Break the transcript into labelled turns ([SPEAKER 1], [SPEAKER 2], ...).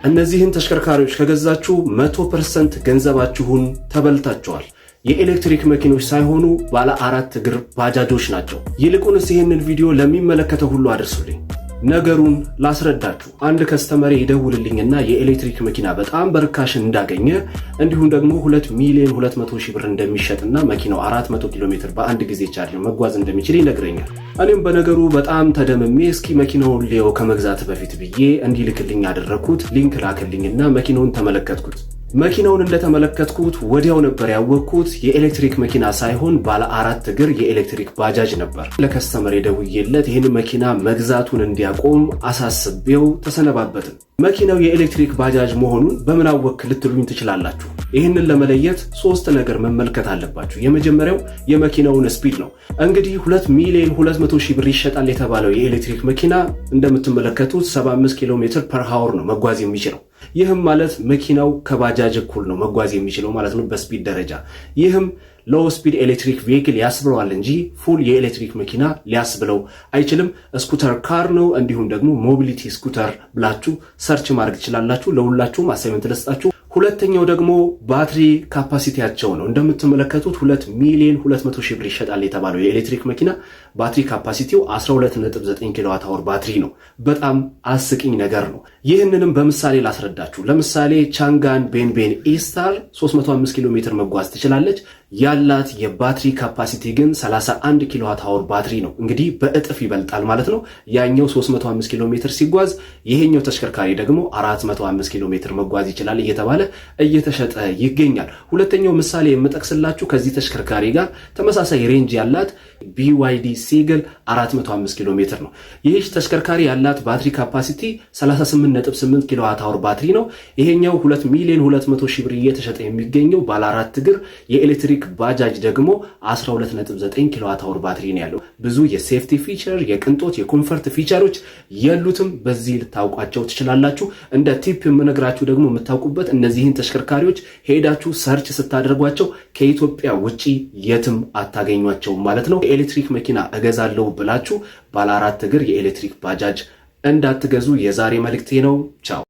[SPEAKER 1] እነዚህን ተሽከርካሪዎች ከገዛችሁ 100% ገንዘባችሁን ተበልታችኋል። የኤሌክትሪክ መኪኖች ሳይሆኑ ባለ 4 እግር ባጃጆች ናቸው። ይልቁንስ ይህንን ቪዲዮ ለሚመለከተው ሁሉ አድርሱልኝ። ነገሩን ላስረዳችሁ። አንድ ከስተመር ይደውልልኝና የኤሌክትሪክ መኪና በጣም በርካሽ እንዳገኘ እንዲሁም ደግሞ 2,200,000 ብር እንደሚሸጥና መኪናው 400 ኪሎ ሜትር በአንድ ጊዜ ቻርጅ መጓዝ እንደሚችል ይነግረኛል። እኔም በነገሩ በጣም ተደምሜ እስኪ መኪናውን ሊዮ ከመግዛት በፊት ብዬ እንዲልክልኝ ያደረኩት ሊንክ ላክልኝና መኪናውን ተመለከትኩት። መኪናውን እንደተመለከትኩት ወዲያው ነበር ያወቅኩት የኤሌክትሪክ መኪና ሳይሆን ባለ 4 እግር የኤሌክትሪክ ባጃጅ ነበር። ለከስተመር ደውዬለት ይህን መኪና መግዛቱን እንዲያቆም አሳስቤው ተሰነባበትን። መኪናው የኤሌክትሪክ ባጃጅ መሆኑን በምን አወክ ልትሉኝ ትችላላችሁ። ይህንን ለመለየት 3 ነገር መመልከት አለባችሁ። የመጀመሪያው የመኪናውን ስፒድ ነው። እንግዲህ 2,200,000 ብር ይሸጣል የተባለው የኤሌክትሪክ መኪና እንደምትመለከቱት 75 ኪሎ ሜትር ፐር ሃወር ነው መጓዝ የሚችለው። ይህም ማለት መኪናው ከባጃጅ እኩል ነው መጓዝ የሚችለው ማለት ነው በስፒድ ደረጃ። ይህም ሎው ስፒድ ኤሌክትሪክ ቬሂክል ያስብለዋል እንጂ ፉል የኤሌክትሪክ መኪና ሊያስብለው አይችልም። ስኩተር ካር ነው። እንዲሁም ደግሞ ሞቢሊቲ ስኩተር ብላችሁ ሰርች ማድረግ ትችላላችሁ። ለሁላችሁም አሳይመንት ለስጣችሁ። ሁለተኛው ደግሞ ባትሪ ካፓሲቲያቸው ነው። እንደምትመለከቱት 2,200,000 ብር ይሸጣል የተባለው የኤሌክትሪክ መኪና ባትሪ ካፓሲቲው 12.9 ኪሎዋት አወር ባትሪ ነው። በጣም አስቂኝ ነገር ነው። ይህንንም በምሳሌ ላስረዳችሁ። ለምሳሌ ቻንጋን ቤንቤን ኢስታር 305 ኪሎ ሜትር መጓዝ ትችላለች። ያላት የባትሪ ካፓሲቲ ግን 31 ኪሎዋት አወር ባትሪ ነው። እንግዲህ በእጥፍ ይበልጣል ማለት ነው። ያኛው 305 ኪሎ ሜትር ሲጓዝ ይሄኛው ተሽከርካሪ ደግሞ 405 ኪሎ ሜትር መጓዝ ይችላል እየተባለ እየተሸጠ ይገኛል። ሁለተኛው ምሳሌ የምጠቅስላችሁ ከዚህ ተሽከርካሪ ጋር ተመሳሳይ ሬንጅ ያላት BYD ሲግል 405 ኪሎ ሜትር ነው። ይህች ተሽከርካሪ ያላት ባትሪ ካፓሲቲ 38.8 ኪሎዋት አወር ባትሪ ነው። ይሄኛው 2,200,000 ብር እየተሸጠ የሚገኘው ባለ 4 እግር የኤሌክትሪክ ባጃጅ ደግሞ 12.9 ኪሎዋት አወር ባትሪ ነው ያለው። ብዙ የሴፍቲ ፊቸር፣ የቅንጦት የኮምፈርት ፊቸሮች የሉትም። በዚህ ልታውቋቸው ትችላላችሁ። እንደ ቲፕ የምነግራችሁ ደግሞ የምታውቁበት እነዚህን ተሽከርካሪዎች ሄዳችሁ ሰርች ስታደርጓቸው ከኢትዮጵያ ውጪ የትም አታገኟቸውም ማለት ነው። የኤሌክትሪክ መኪና እገዛለሁ ብላችሁ ባለ 4 እግር የኤሌክትሪክ ባጃጅ እንዳትገዙ የዛሬ መልእክቴ ነው። ቻው።